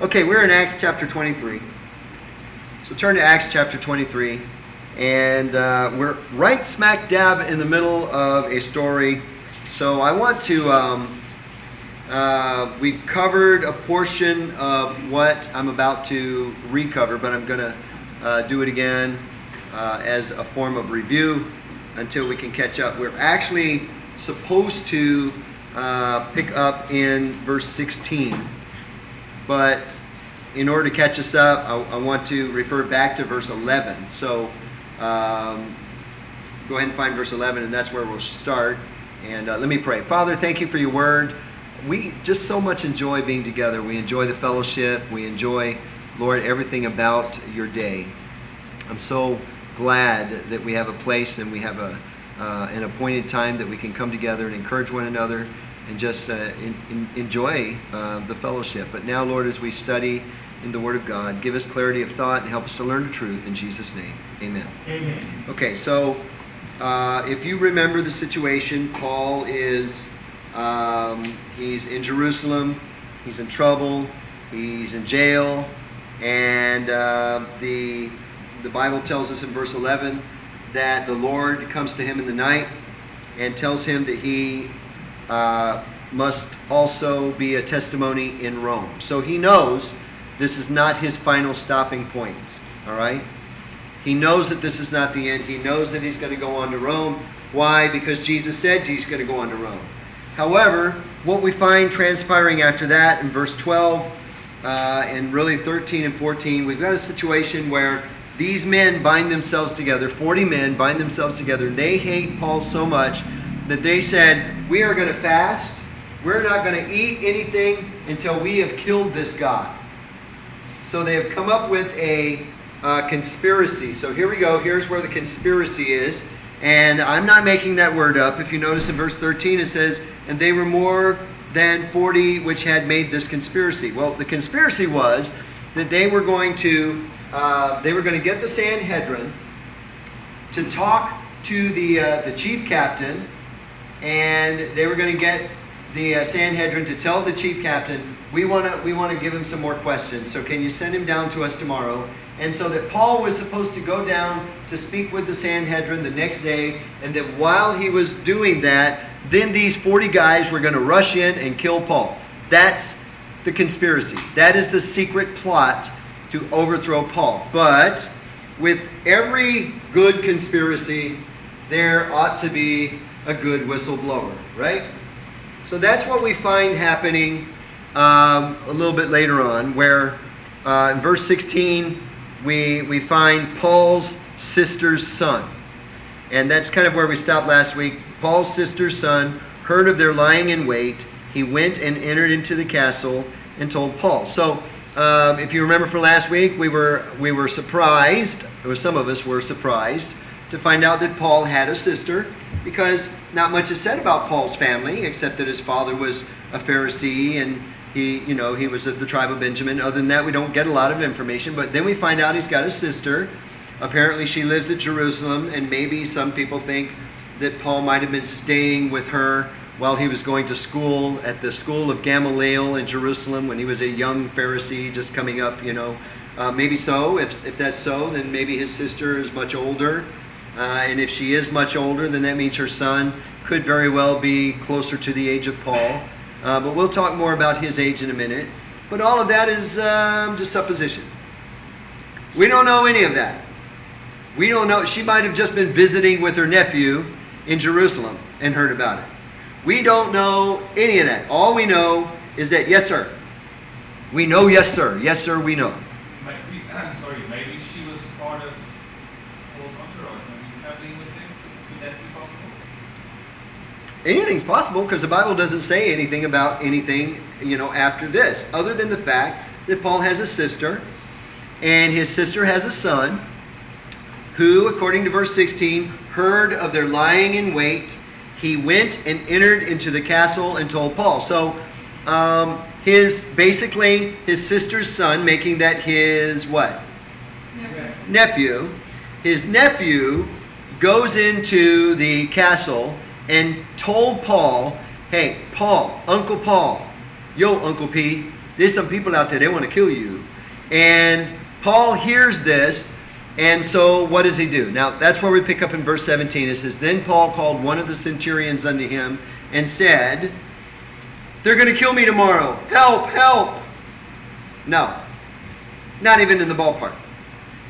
Okay, we're in Acts chapter 23. So turn to Acts chapter 23. And we're right smack dab in the middle of a story. So I want to, we covered a portion of what I'm about to recover, but I'm going to do it again as a form of review until we can catch up. We're actually supposed to pick up in verse 16. But in order to catch us up, I want to refer back to verse 11. So go ahead and find verse 11, and that's where we'll start. And let me pray. Father, thank you for your word. We just so much enjoy being together. We enjoy the fellowship. We enjoy, Lord, everything about your day. I'm so glad that we have a place and we have an appointed time that we can come together and encourage one another and just enjoy the fellowship. But now, Lord, as we study in the Word of God, give us clarity of thought and help us to learn the truth. In Jesus' name, amen. Amen. Okay, so if you remember the situation, Paul is he's in Jerusalem, he's in trouble, he's in jail, and the Bible tells us in verse 11 that the Lord comes to him in the night and tells him that he must also be a testimony in Rome. So he knows this is not his final stopping point. All right? He knows that this is not the end. He knows that he's going to go on to Rome. Why? Because Jesus said he's going to go on to Rome. However, what we find transpiring after that in verse 12 and really 13 and 14, we've got a situation where these men bind themselves together, 40 men bind themselves together, and they hate Paul so much that they said, we are going to fast. We're not going to eat anything until we have killed this guy. So they have come up with a conspiracy. So here we go. Here's where the conspiracy is. And I'm not making that word up. If you notice in verse 13, it says, and they were more than 40 which had made this conspiracy. Well, the conspiracy was that they were going to get the Sanhedrin to talk to the chief captain, and they were going to get the Sanhedrin to tell the chief captain, we want to give him some more questions, so can you send him down to us tomorrow? And so that Paul was supposed to go down to speak with the Sanhedrin the next day, and that while he was doing that, then these 40 guys were going to rush in and kill Paul. That's the conspiracy. That is the secret plot to overthrow Paul. But with every good conspiracy, there ought to be a good whistleblower, right? So that's what we find happening a little bit later on, where in verse 16, we find Paul's sister's son. And that's kind of where we stopped last week. Paul's sister's son heard of their lying in wait. He went and entered into the castle and told Paul. So if you remember from last week, we were surprised, or some of us were surprised, to find out that Paul had a sister, because not much is said about Paul's family, except that his father was a Pharisee and he was of the tribe of Benjamin. Other than that, we don't get a lot of information. But then we find out he's got a sister. Apparently she lives at Jerusalem, and maybe some people think that Paul might have been staying with her while he was going to school at the school of Gamaliel in Jerusalem when he was a young Pharisee just coming up, Maybe so. If that's so, then maybe his sister is much older. And if she is much older, then that means her son could very well be closer to the age of Paul. But we'll talk more about his age in a minute. But all of that is just supposition. We don't know any of that. We don't know. She might have just been visiting with her nephew in Jerusalem and heard about it. We don't know any of that. All we know is that, yes, sir. We know, yes, sir. Yes, sir, we know. Maybe she was part of Paul's entourage. Maybe traveling with him. Could that be possible? Anything's possible, because the Bible doesn't say anything about anything, after this, other than the fact that Paul has a sister, and his sister has a son, who, according to verse 16, heard of their lying in wait. He went and entered into the castle and told Paul. So, basically his sister's son, making that his what? Nephew. His nephew goes into the castle and told Paul, hey, Paul, Uncle Paul, yo, Uncle P, There's some people out there, they want to kill you. And Paul hears this, and so what does he do? Now, that's where we pick up in verse 17. It says, Then Paul called one of the centurions unto him and said, They're going to kill me tomorrow. Help, help. No, not even in the ballpark.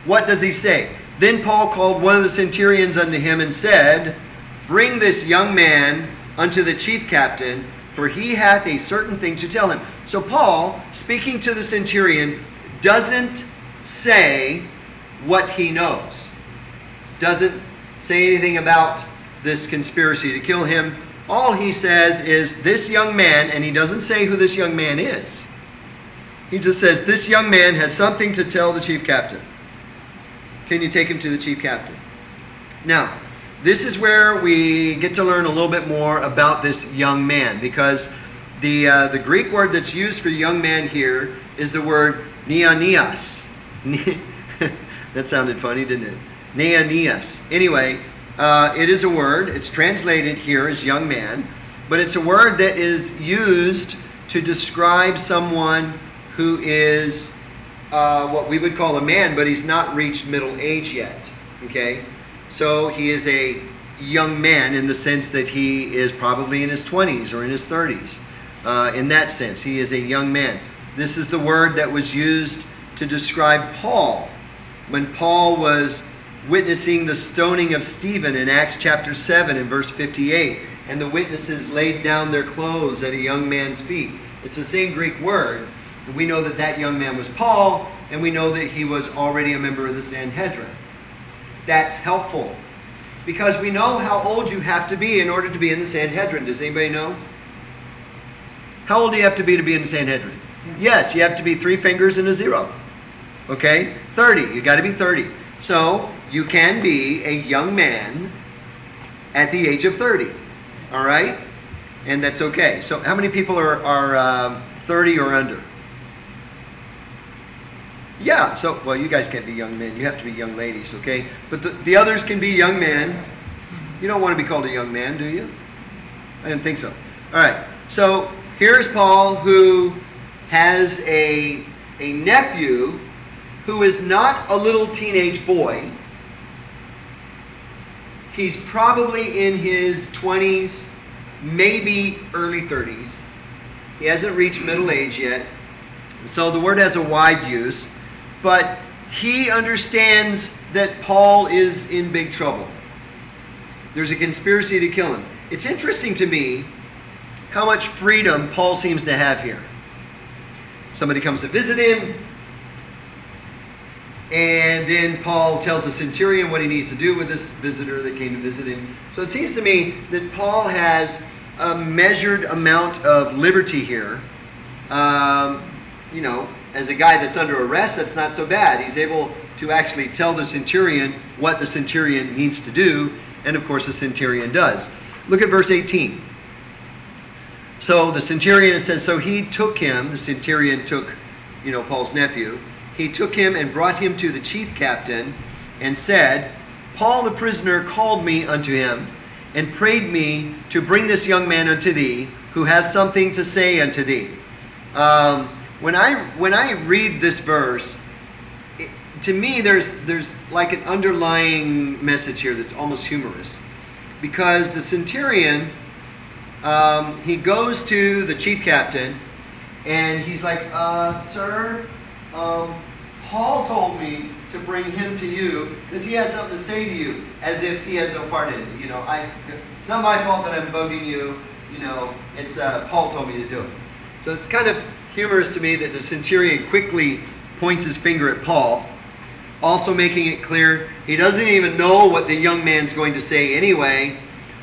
What does he say? Then Paul called one of the centurions unto him and said, Bring this young man unto the chief captain, for he hath a certain thing to tell him. So Paul, speaking to the centurion, doesn't say what he knows. Doesn't say anything about this conspiracy to kill him. All he says is, this young man, and he doesn't say who this young man is. He just says, this young man has something to tell the chief captain. Can you take him to the chief captain? Now, this is where we get to learn a little bit more about this young man, because the Greek word that's used for young man here is the word neanias. That sounded funny, didn't it? Neanias. Anyway, it is a word. It's translated here as young man, but it's a word that is used to describe someone who is what we would call a man, but he's not reached middle age yet. Okay? So he is a young man in the sense that he is probably in his 20s or in his 30s. In that sense, he is a young man. This is the word that was used to describe Paul when Paul was witnessing the stoning of Stephen in Acts chapter 7 and verse 58. And the witnesses laid down their clothes at a young man's feet. It's the same Greek word. We know that that young man was Paul, and we know that he was already a member of the Sanhedrin. That's helpful, because we know how old you have to be in order to be in the Sanhedrin. Does anybody know? How old do you have to be in the Sanhedrin? Yes, you have to be 3 fingers and a 0. Okay? 30. You got to be 30. So you can be a young man at the age of 30. All right? And that's okay. So how many people are 30 or under? Yeah, so, well, you guys can't be young men. You have to be young ladies, okay? But the others can be young men. You don't want to be called a young man, do you? I didn't think so. All right, so here's Paul, who has a nephew who is not a little teenage boy. He's probably in his 20s, maybe early 30s. He hasn't reached middle age yet. So the word has a wide use. But he understands that Paul is in big trouble. There's a conspiracy to kill him. It's interesting to me how much freedom Paul seems to have here. Somebody comes to visit him, and then Paul tells the centurion what he needs to do with this visitor that came to visit him. So it seems to me that Paul has a measured amount of liberty here. As a guy that's under arrest, that's not so bad. He's able to actually tell the centurion what the centurion needs to do, and of course the centurion does. Look at verse 18. So the centurion, it says, so he took him, the centurion took, Paul's nephew, he took him and brought him to the chief captain and said, Paul the prisoner called me unto him and prayed me to bring this young man unto thee, who has something to say unto thee. When I read this verse, to me there's like an underlying message here that's almost humorous, because the centurion he goes to the chief captain and he's like, sir, Paul told me to bring him to you because he has something to say to you, as if he has no part in it. It's not my fault that I'm bugging you. It's Paul told me to do it. So it's kind of humorous to me that the centurion quickly points his finger at Paul, also making it clear he doesn't even know what the young man's going to say anyway.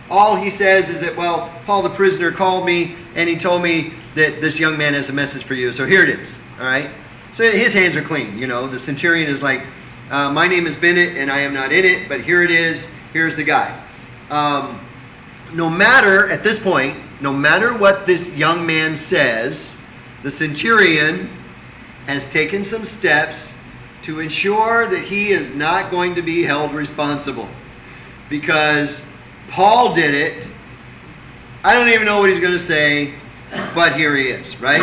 All he says is that, well, Paul the prisoner called me and he told me that this young man has a message for you. So here it is. All right. So his hands are clean. The centurion is like, my name is Bennett and I am not in it, but here it is. Here's the guy. No matter, at this point, no matter what this young man says, the centurion has taken some steps to ensure that he is not going to be held responsible. Because Paul did it. I don't even know what he's going to say, but here he is, right?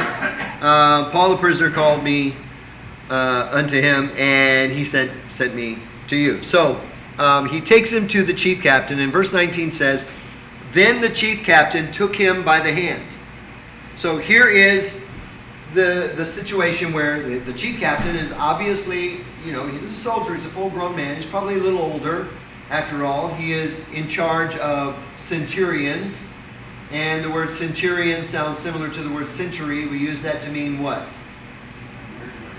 Paul the prisoner called me unto him, and he sent me to you. So he takes him to the chief captain, and verse 19 says, then the chief captain took him by the hand. So here is the situation where the chief captain is obviously, he's a soldier, he's a full-grown man, he's probably a little older. After all, he is in charge of centurions, and the word centurion sounds similar to the word century. We use that to mean what?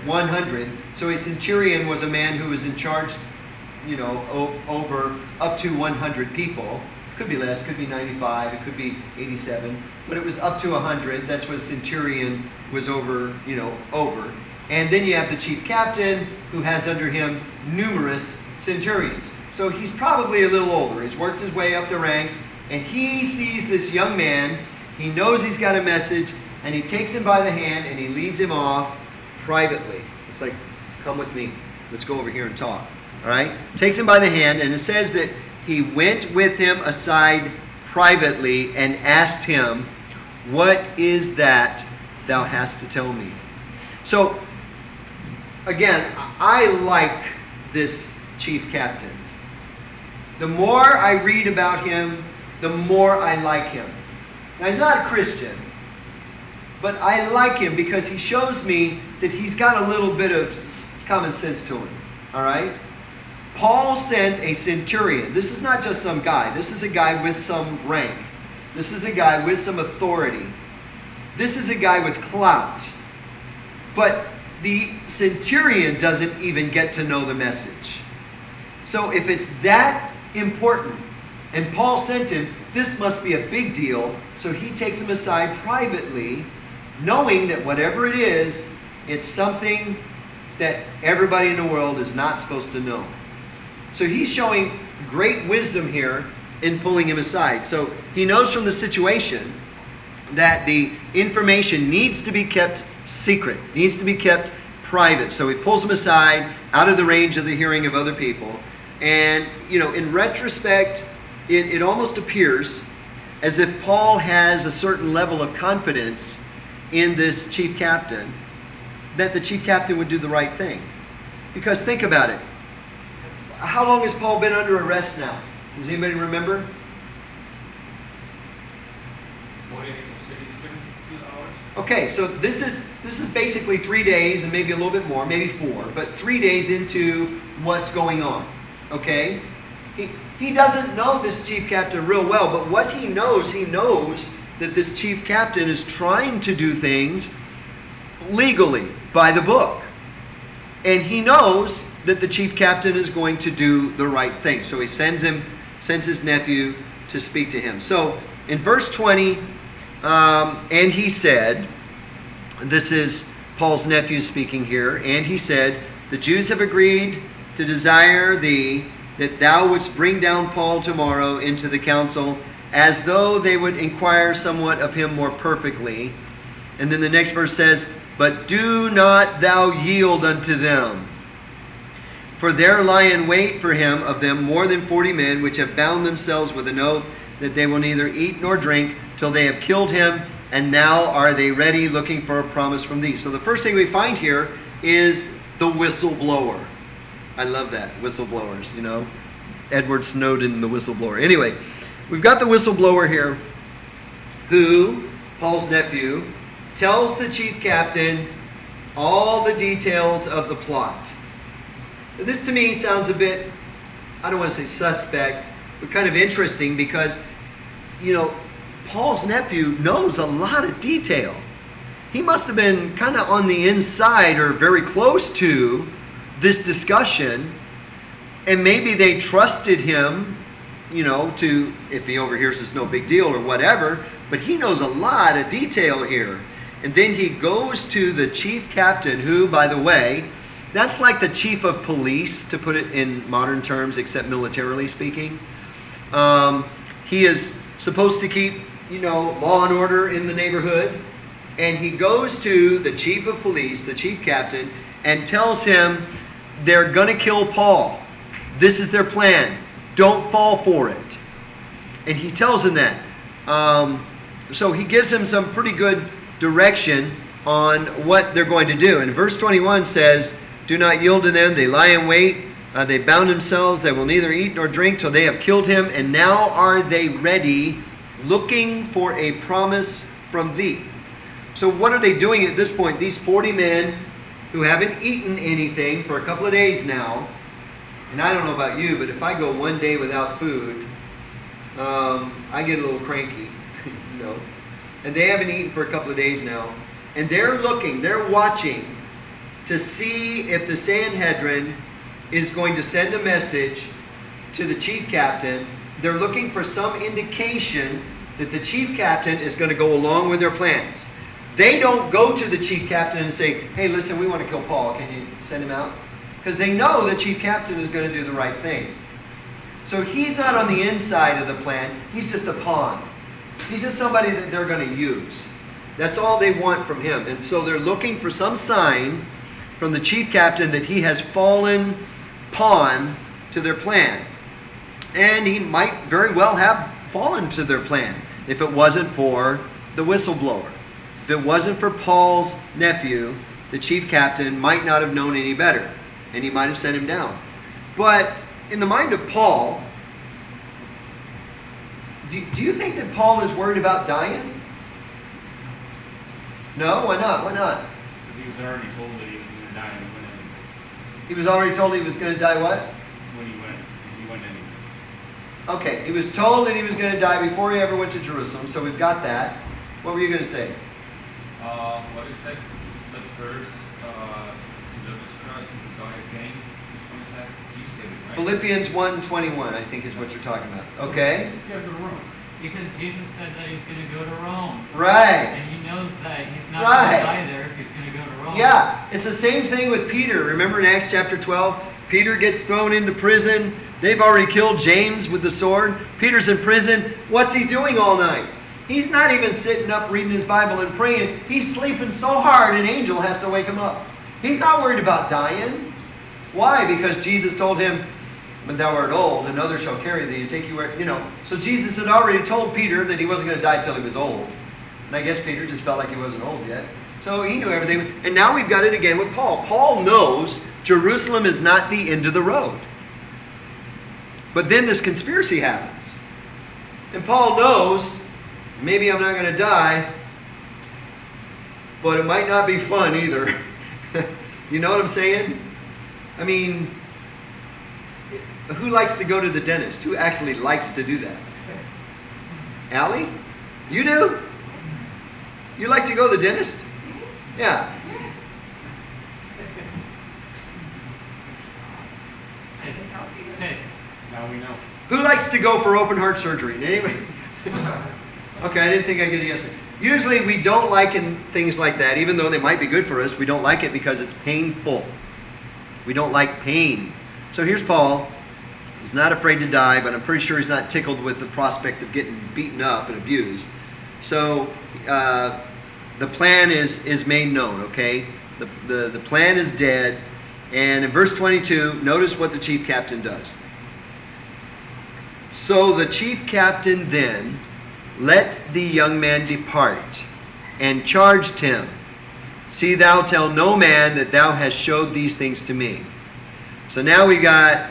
100. So a centurion was a man who was in charge, over up to 100 people. Could be less, could be 95, it could be 87, but it was up to 100. That's what a centurion was over. And then you have the chief captain, who has under him numerous centurions. So he's probably a little older. He's worked his way up the ranks, and he sees this young man. He knows he's got a message, and he takes him by the hand, and he leads him off privately. It's like, come with me. Let's go over here and talk. All right? Takes him by the hand, and it says that he went with him aside privately and asked him, what is that thou hast to tell me? So, again, I like this chief captain. The more I read about him, the more I like him. Now, he's not a Christian, but I like him because he shows me that he's got a little bit of common sense to him. All right? Paul sends a centurion. This is not just some guy. This is a guy with some rank. This is a guy with some authority. This is a guy with clout. But the centurion doesn't even get to know the message. So if it's that important, and Paul sent him, this must be a big deal. So he takes him aside privately, knowing that whatever it is, it's something that everybody in the world is not supposed to know. So he's showing great wisdom here in pulling him aside. So he knows from the situation that the information needs to be kept secret, needs to be kept private. So he pulls him aside, out of the range of the hearing of other people. And, in retrospect, it almost appears as if Paul has a certain level of confidence in this chief captain, that the chief captain would do the right thing. Because think about it. How long has Paul been under arrest now? Does anybody remember? 48 to 72 hours. Okay, so this is basically 3 days and maybe a little bit more, maybe 4, but 3 days into what's going on. Okay? He doesn't know this chief captain real well, but what he knows that this chief captain is trying to do things legally, by the book. And he knows that the chief captain is going to do the right thing. So he sends his nephew to speak to him. So in verse 20, and he said, this is Paul's nephew speaking here, and he said, the Jews have agreed to desire thee that thou wouldst bring down Paul tomorrow into the council, as though they would inquire somewhat of him more perfectly. And then the next verse says, but do not thou yield unto them. For there lie in wait for him of them more than 40 men, which have bound themselves with an oath that they will neither eat nor drink till they have killed him, and now are they ready, looking for a promise from thee. So the first thing we find here is the whistleblower. I love that, whistleblowers, Edward Snowden, the whistleblower. Anyway, we've got the whistleblower here, who, Paul's nephew, tells the chief captain all the details of the plot. This to me sounds a bit, I don't want to say suspect, but kind of interesting because, Paul's nephew knows a lot of detail. He must have been kind of on the inside or very close to this discussion, and maybe they trusted him, to, if he overhears, it's no big deal or whatever, but he knows a lot of detail here. And then he goes to the chief captain, who, by the way, that's like the chief of police, to put it in modern terms, except militarily speaking. He is supposed to keep, law and order in the neighborhood. And he goes to the chief of police, the chief captain, and tells him they're going to kill Paul. This is their plan. Don't fall for it. And he tells him that. So he gives him some pretty good direction on what they're going to do. And verse 21 says, do not yield to them. They lie in wait. They bound themselves. They will neither eat nor drink till they have killed him. And now are they ready, looking for a promise from thee. So what are they doing at this point? These 40 men who haven't eaten anything for a couple of days now. And I don't know about you, but if I go one day without food, I get a little cranky. You know. And they haven't eaten for a couple of days now. And they're looking, they're watching to see if the Sanhedrin is going to send a message to the chief captain. They're looking for some indication that the chief captain is going to go along with their plans. They don't go to the chief captain and say, hey, listen, we want to kill Paul. Can you send him out? Because they know the chief captain is going to do the right thing. So he's not on the inside of the plan. He's just a pawn. He's just somebody that they're going to use. That's all they want from him. And so they're looking for some sign from the chief captain that he has fallen pawn to their plan. And he might very well have fallen to their plan if it wasn't for the whistleblower. If it wasn't for Paul's nephew, the chief captain might not have known any better, and he might have sent him down. But in the mind of Paul, do you think that Paul is worried about dying? No? Why not? Why not? Because he was already told that he was going to die and he went anyways. He was already told he was going to die what? When he went anyways. Okay, he was told that he was going to die before he ever went to Jerusalem, so we've got that. What were you going to say? What is that verse? Jesus Christ into God's game. Which one is that? You said it, right? Philippians 1:21, I think is what you're talking about. Okay? He's got to Rome. Because Jesus said that he's going to go to Rome. Right. And he knows that he's not Right. going to die there if he's going to go to Rome. Yeah, it's the same thing with Peter. Remember in Acts chapter 12? Peter gets thrown into prison. They've already killed James with the sword. Peter's in prison. What's he doing all night? He's not even sitting up reading his Bible and praying. He's sleeping so hard an angel has to wake him up. He's not worried about dying. Why? Because Jesus told him, when thou art old, and others shall carry thee and take you where, So Jesus had already told Peter that he wasn't going to die till he was old. And I guess Peter just felt like he wasn't old yet. So he knew everything. And now we've got it again with Paul. Paul knows Jerusalem is not the end of the road. But then this conspiracy happens. And Paul knows, maybe I'm not going to die, but it might not be fun either. You know what I'm saying? I mean, who likes to go to the dentist? Who actually likes to do that? Allie? You do? You like to go to the dentist? Yeah. Taste. Now we know. Who likes to go for open heart surgery? Anyway. Okay, I didn't think I'd get a yes. Usually we don't like things like that, even though they might be good for us. We don't like it because it's painful. We don't like pain. So here's Paul. He's not afraid to die, but I'm pretty sure he's not tickled with the prospect of getting beaten up and abused. So the plan is made known, okay? The plan is dead. And in verse 22, notice what the chief captain does. So the chief captain then let the young man depart, and charged him, see thou tell no man that thou hast showed these things to me. So now we got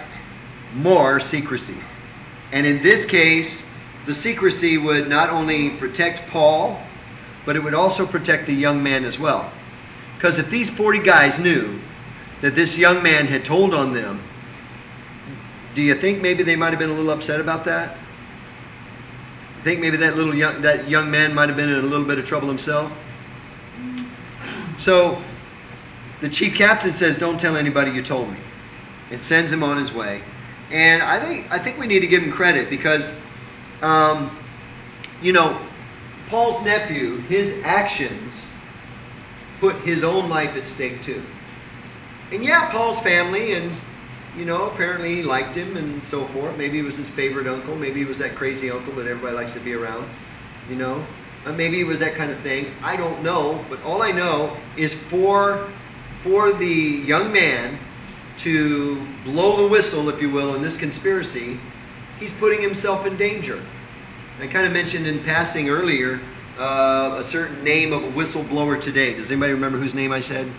more secrecy. And in this case, the secrecy would not only protect Paul, but it would also protect the young man as well. Because if these 40 guys knew that this young man had told on them, do you think maybe they might have been a little upset about that? I think maybe that young man might have been in a little bit of trouble himself. So the chief captain says, don't tell anybody you told me. And sends him on his way. And I think we need to give him credit because, Paul's nephew, his actions put his own life at stake too. And yeah, Paul's family and, apparently he liked him and so forth. Maybe he was his favorite uncle. Maybe he was that crazy uncle that everybody likes to be around, Maybe it was that kind of thing. I don't know. But all I know is for the young man to blow the whistle, if you will, in this conspiracy, he's putting himself in danger. I kind of mentioned in passing earlier, a certain name of a whistleblower today. Does anybody remember whose name I said?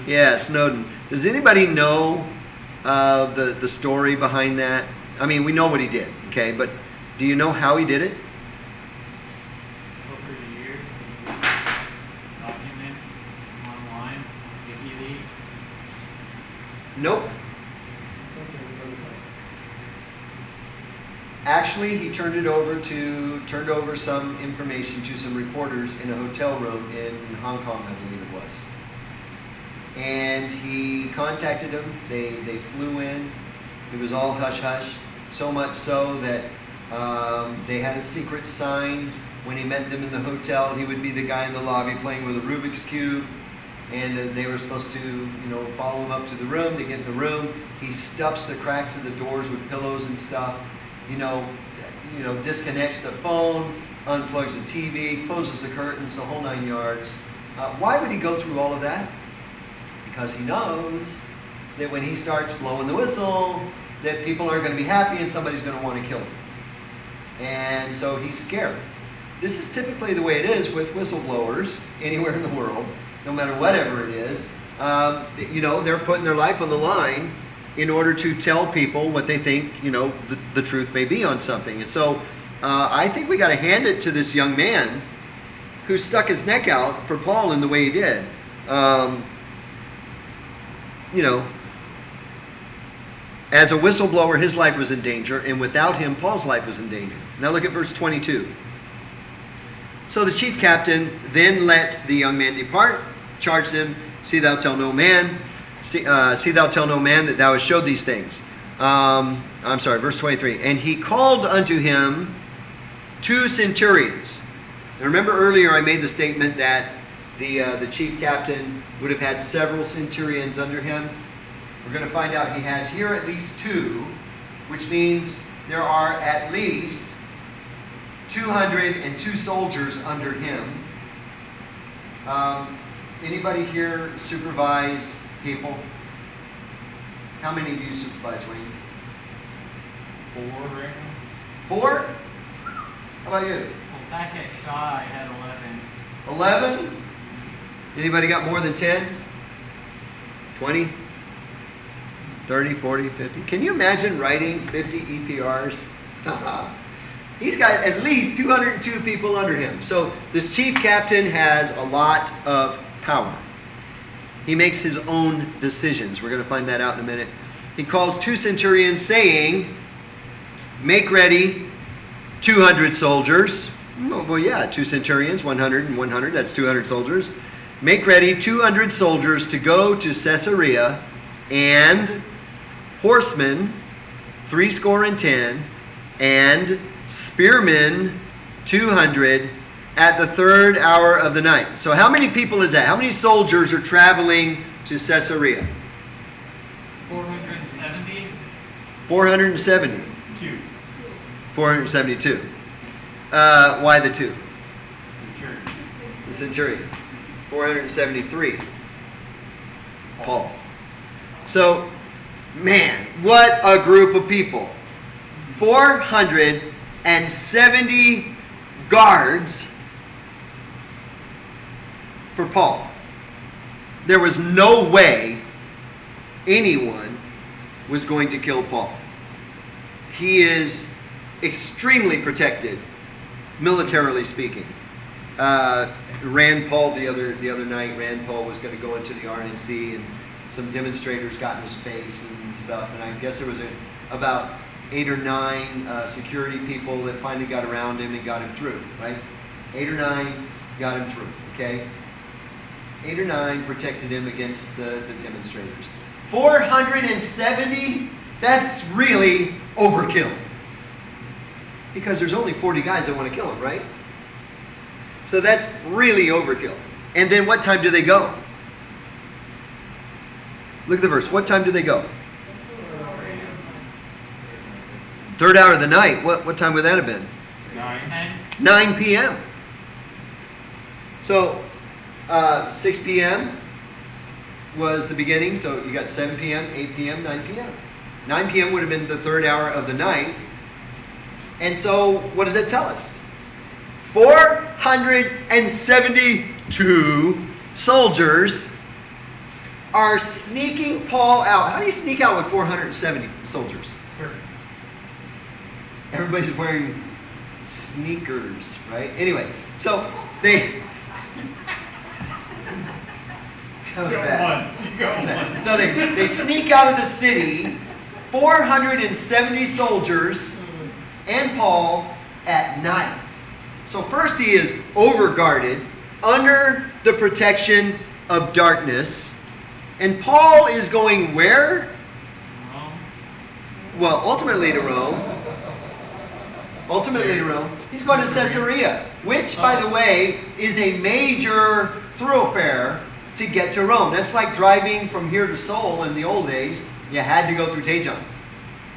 Yeah, Snowden. Does anybody know the story behind that? I mean, we know what he did, okay, but do you know how he did it? Over the years, documents online, WikiLeaks. Nope. Actually, he turned over some information to some reporters in a hotel room in Hong Kong, I believe it was. And he contacted them. They flew in. It was all hush hush. So much so that they had a secret sign. When he met them in the hotel, he would be the guy in the lobby playing with a Rubik's Cube. And they were supposed to, follow him up to the room. To get in the room, he stuffs the cracks of the doors with pillows and stuff. Disconnects the phone, unplugs the TV, closes the curtains, the whole 9 yards. Why would he go through all of that? Because he knows that when he starts blowing the whistle, that people aren't going to be happy and somebody's going to want to kill him. And so he's scared. This is typically the way it is with whistleblowers anywhere in the world, no matter whatever it is. They're putting their life on the line in order to tell people what they think, the truth may be on something. And so I think we got to hand it to this young man who stuck his neck out for Paul in the way he did. As a whistleblower, his life was in danger, and without him, Paul's life was in danger. Now look at verse 22. So the chief captain then let the young man depart, charged him, see thou tell no man that thou hast showed these things. Verse 23. And he called unto him 2 centurions. Now remember earlier I made the statement that the chief captain would have had several centurions under him. We're going to find out he has here at least 2, which means there are at least 202 soldiers under him. Anybody here supervise people? How many do you supervise, Wayne? 4 right now. 4? How about you? Well, back at Shaw, I had 11. 11? Anybody got more than 10? 20? 30, 40, 50? Can you imagine writing 50 EPRs? He's got at least 202 people under him. So this chief captain has a lot of power. He makes his own decisions. We're going to find that out in a minute. He calls 2 centurions saying, make ready 200 soldiers. Well, yeah, 2 centurions, 100 and 100, that's 200 soldiers. Make ready 200 soldiers to go to Caesarea, and horsemen 70, and spearmen 200 at the 3rd hour of the night. So how many people is that? How many soldiers are traveling to Caesarea? 470. 470. 2. 472. Why the 2? Centurion. The centurions. 473. Paul. So, man, what a group of people. 470 guards for Paul. There was no way anyone was going to kill Paul. He is extremely protected, militarily speaking. Rand Paul the other night, Rand Paul was going to go into the RNC, and some demonstrators got in his face and stuff, and I guess there was about 8 or 9 security people that finally got around him and got him through, right? 8 or 9 got him through, okay? 8 or 9 protected him against the demonstrators. 470? That's really overkill. Because there's only 40 guys that want to kill him, right? So that's really overkill. And then what time do they go? Look at the verse. What time do they go? 3rd hour of the night. What time would that have been? 9. 9 p.m. So 6 p.m. was the beginning. So you got 7 p.m., 8 p.m., 9 p.m. 9 p.m. would have been the 3rd hour of the night. And so what does that tell us? 472 soldiers are sneaking Paul out. How do you sneak out with 470 soldiers? Everybody's wearing sneakers, right? Anyway, so they... That was bad. You got one. So they sneak out of the city, 470 soldiers and Paul at night. So first he is overguarded, under the protection of darkness. And Paul is going where? Rome. Well, ultimately to Rome. Ultimately to Rome. He's going to Caesarea, which, by the way, is a major thoroughfare to get to Rome. That's like driving from here to Seoul in the old days. You had to go through Daejeon.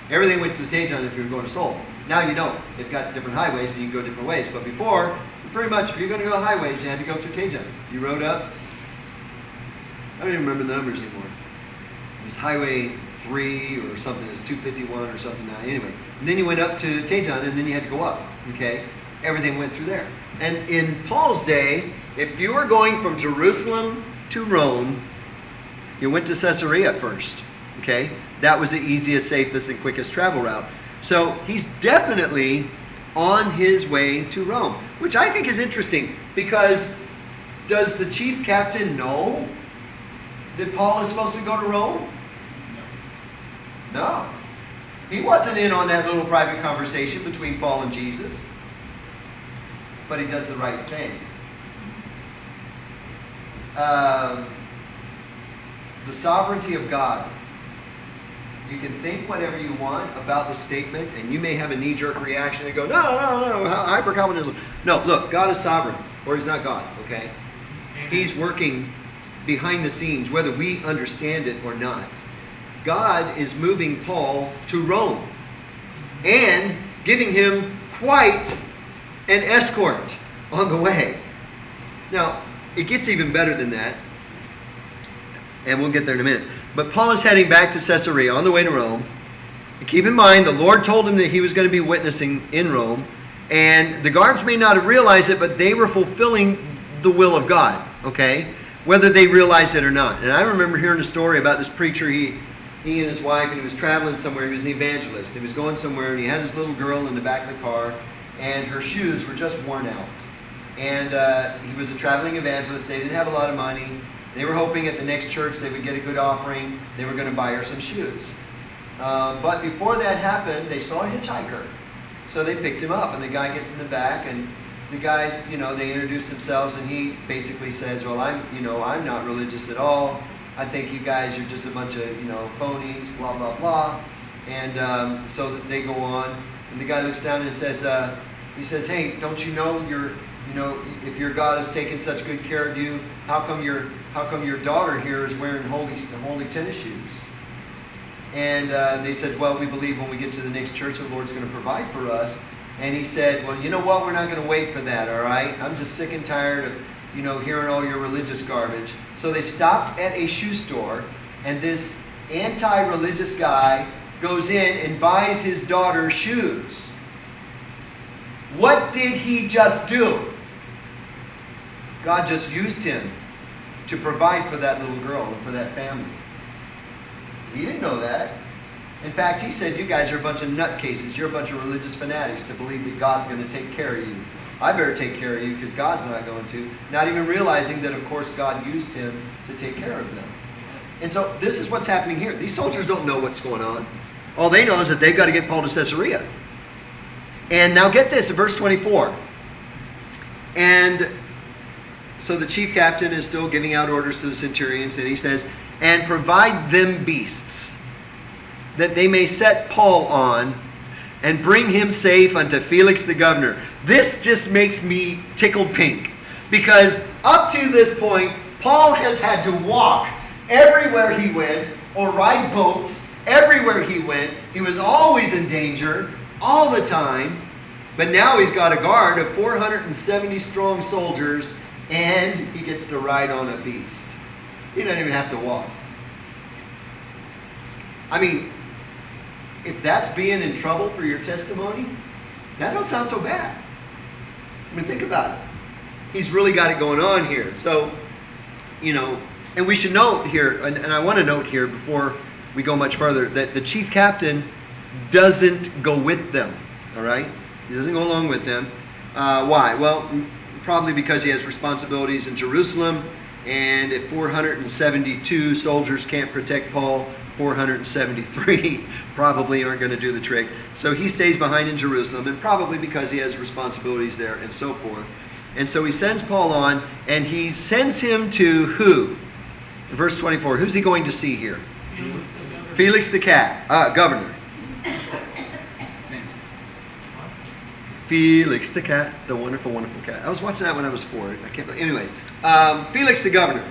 Everything went through Daejeon if you were going to Seoul. Now you don't. They've got different highways and you can go different ways. But before, pretty much, if you're going to go highways, you had to go through Daejeon. You rode up. I don't even remember the numbers anymore. It was Highway 3 or something. It was 251 or something now. Anyway. And then you went up to Daejeon and then you had to go up. Okay? Everything went through there. And in Paul's day, if you were going from Jerusalem to Rome, you went to Caesarea first. Okay? That was the easiest, safest, and quickest travel route. So he's definitely on his way to Rome, which I think is interesting because does the chief captain know that Paul is supposed to go to Rome? No. He wasn't in on that little private conversation between Paul and Jesus. But he does the right thing. The sovereignty of God. You can think whatever you want about the statement, and you may have a knee-jerk reaction and go, no, hyper-Calvinism. No, look, God is sovereign, or he's not God, okay? Amen. He's working behind the scenes, whether we understand it or not. God is moving Paul to Rome and giving him quite an escort on the way. Now, it gets even better than that, and we'll get there in a minute. But Paul is heading back to Caesarea on the way to Rome. And keep in mind, the Lord told him that he was going to be witnessing in Rome, and the guards may not have realized it, but they were fulfilling the will of God, okay? Whether they realized it or not. And I remember hearing a story about this preacher. He and his wife, and he was traveling somewhere. He was an evangelist. He was going somewhere, and he had his little girl in the back of the car, and her shoes were just worn out. And he was a traveling evangelist. They didn't have a lot of money. They were hoping at the next church they would get a good offering. They were going to buy her some shoes. But before that happened, they saw a hitchhiker. So they picked him up, and the guy gets in the back, and the guys, they introduce themselves, and he basically says, well, I'm not religious at all. I think you guys are just a bunch of, phonies, blah, blah, blah. And so they go on, and the guy looks down and says, hey, don't you know if your God has taken such good care of you, how come your daughter here is wearing holy tennis shoes? And they said, well, we believe when we get to the next church, the Lord's going to provide for us. And he said, well, you know what? We're not going to wait for that, all right? I'm just sick and tired of, hearing all your religious garbage. So they stopped at a shoe store, and this anti-religious guy goes in and buys his daughter shoes. What did he just do? God just used him to provide for that little girl and for that family. He didn't know that. In fact, he said, you guys are a bunch of nutcases. You're a bunch of religious fanatics to believe that God's going to take care of you. I better take care of you because God's not going to. Not even realizing that, of course, God used him to take care of them. And so this is what's happening here. These soldiers don't know what's going on. All they know is that they've got to get Paul to Caesarea. And now get this, in verse 24. And so the chief captain is still giving out orders to the centurions, and he says, and provide them beasts, that they may set Paul on, and bring him safe unto Felix the governor. This just makes me tickled pink, because up to this point, Paul has had to walk everywhere he went, or ride boats everywhere he went. He was always in danger, all the time. But now he's got a guard of 470 strong soldiers, and he gets to ride on a beast. He doesn't even have to walk. I mean, if that's being in trouble for your testimony, that don't sound so bad. I mean, think about it. He's really got it going on here. So, and we should note here, and I want to note here before we go much further, that the chief captain doesn't go with them, all right? He doesn't go along with them. Why? Well, probably because he has responsibilities in Jerusalem, and if 472 soldiers can't protect Paul, 473 probably aren't going to do the trick. So he stays behind in Jerusalem, and probably because he has responsibilities there and so forth. And so he sends Paul on, and he sends him to who? Verse 24. Who's he going to see here? Felix the governor. Felix the cat, the wonderful, wonderful cat. I was watching that when I was 4. I can't believe. Anyway, Felix the governor.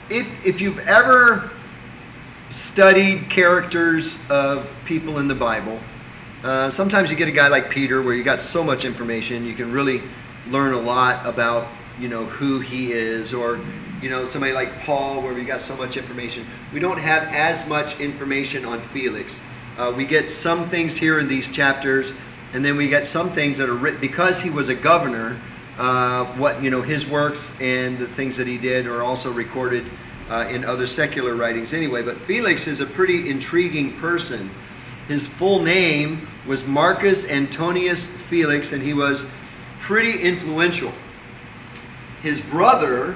If you've ever studied characters of people in the Bible, sometimes you get a guy like Peter, where you got so much information, you can really learn a lot about who he is, or somebody like Paul, where we got so much information. We don't have as much information on Felix. We get some things here in these chapters, and then we get some things that are written because he was a governor. His works and the things that he did are also recorded in other secular writings anyway. But Felix is a pretty intriguing person. His full name was Marcus Antonius Felix, and he was pretty influential. His brother,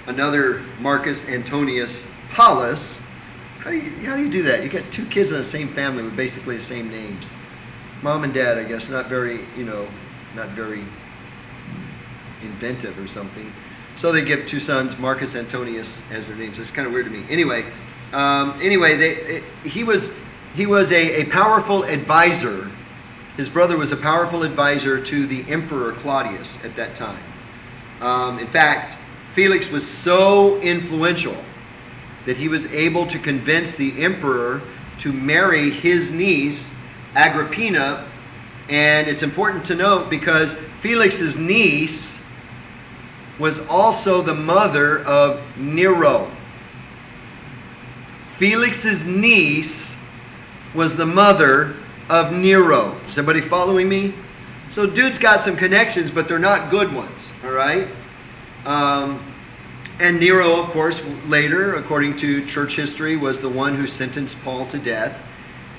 another Marcus Antonius Paulus. How do you do that? You got 2 kids in the same family with basically the same names. Mom and dad, I guess, not very inventive or something. So they give 2 sons Marcus Antonius as their names. It's kind of weird to me. Anyway, he was a powerful advisor. His brother was a powerful advisor to the Emperor Claudius at that time. In fact, Felix was so influential that he was able to convince the emperor to marry his niece, Agrippina. And it's important to note because Felix's niece was also the mother of Nero. Felix's niece was the mother of Nero. Is everybody following me? So dude's got some connections, but they're not good ones, all right? And Nero, of course, later, according to church history, was the one who sentenced Paul to death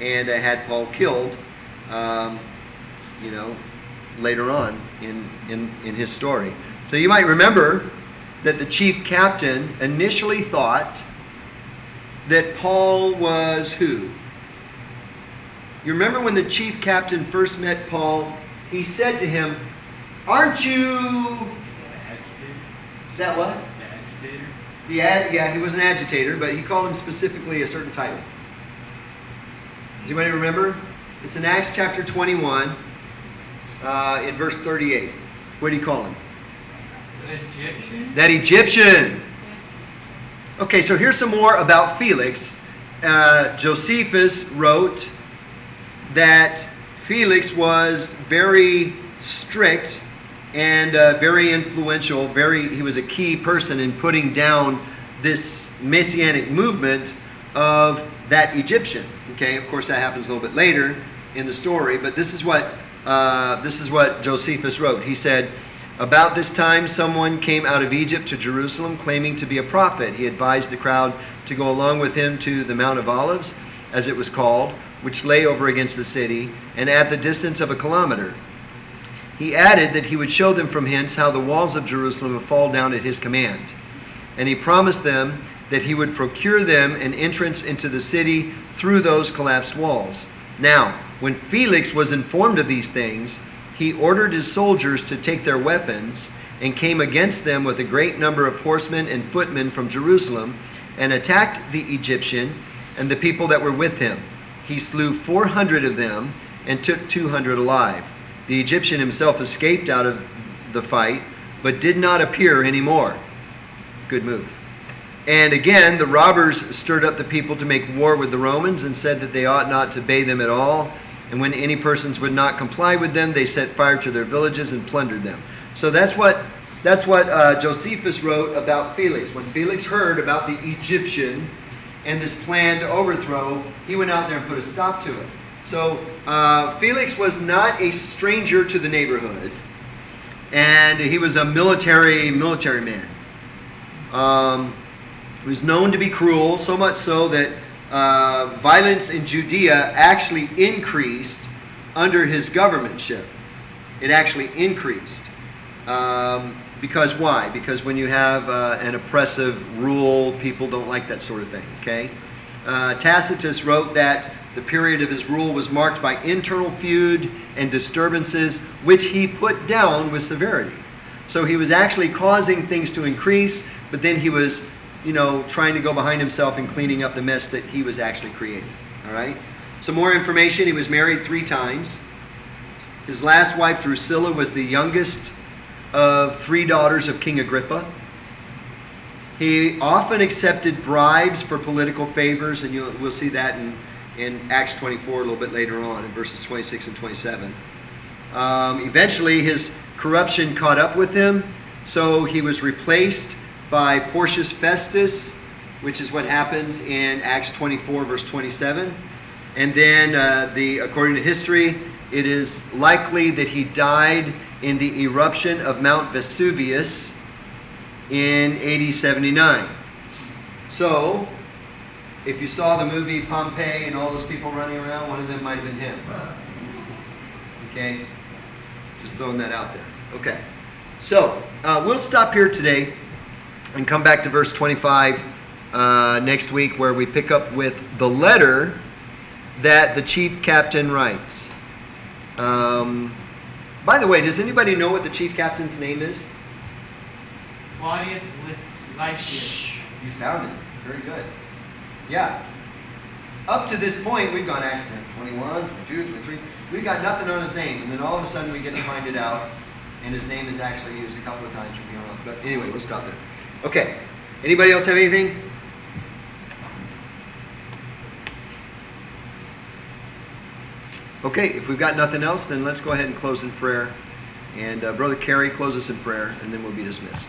and had Paul killed, later on in his story. So you might remember that the chief captain initially thought that Paul was who? You remember when the chief captain first met Paul, he said to him, "Aren't you..." That what? The agitator. Yeah, he was an agitator, but he called him specifically a certain title. Does anybody remember? It's in Acts chapter 21, in verse 38. What do you call him? Egyptian? That Egyptian. Okay, so here's some more about Felix. Josephus wrote that Felix was very strict and very influential. He was a key person in putting down this messianic movement of that Egyptian. Okay, of course that happens a little bit later in the story, but this is what Josephus wrote. He said, "About this time someone came out of Egypt to Jerusalem claiming to be a prophet. He advised the crowd to go along with him to the Mount of Olives, as it was called, which lay over against the city, and at the distance of a kilometer. He added that he would show them from hence how the walls of Jerusalem would fall down at his command. And he promised them that he would procure them an entrance into the city through those collapsed walls. Now, when Felix was informed of these things, he ordered his soldiers to take their weapons and came against them with a great number of horsemen and footmen from Jerusalem and attacked the Egyptian and the people that were with him. He slew 400 of them and took 200 alive. The Egyptian himself escaped out of the fight, but did not appear anymore." Good move. "And again, the robbers stirred up the people to make war with the Romans and said that they ought not to obey them at all. And when any persons would not comply with them, they set fire to their villages and plundered them." So that's what Josephus wrote about Felix. When Felix heard about the Egyptian and this plan to overthrow, he went out there and put a stop to it. So Felix was not a stranger to the neighborhood. and he was a military man. He was known to be cruel, so much so that violence in Judea actually increased under his governmentship. It actually increased. Because why? Because when you have an oppressive rule, people don't like that sort of thing, okay? Tacitus wrote that the period of his rule was marked by internal feud and disturbances, which he put down with severity. So he was actually causing things to increase, but then he was, trying to go behind himself and cleaning up the mess that he was actually creating. All right? Some more information. He was married 3 times. His last wife, Drusilla, was the youngest of 3 daughters of King Agrippa. He often accepted bribes for political favors, and we'll see that in Acts 24 a little bit later on, in verses 26 and 27. Eventually, his corruption caught up with him, so he was replaced by Porcius Festus, which is what happens in Acts 24, verse 27. And then, according to history, it is likely that he died in the eruption of Mount Vesuvius in AD 79. So, if you saw the movie Pompeii and all those people running around, one of them might have been him. Okay? Just throwing that out there. Okay. So, we'll stop here today and come back to verse 25 next week, where we pick up with the letter that the chief captain writes. By the way, does anybody know what the chief captain's name is? Claudius Lysias. Shh, you found it. Very good. Yeah. Up to this point, we've gone Acts 21, 22, 23. We've got nothing on his name. And then all of a sudden we get to find it out. And his name is actually used a couple of times from here on. But anyway, we'll stop there. Okay. Anybody else have anything? Okay, if we've got nothing else, then let's go ahead and close in prayer. And Brother Kerry, close us in prayer, and then we'll be dismissed.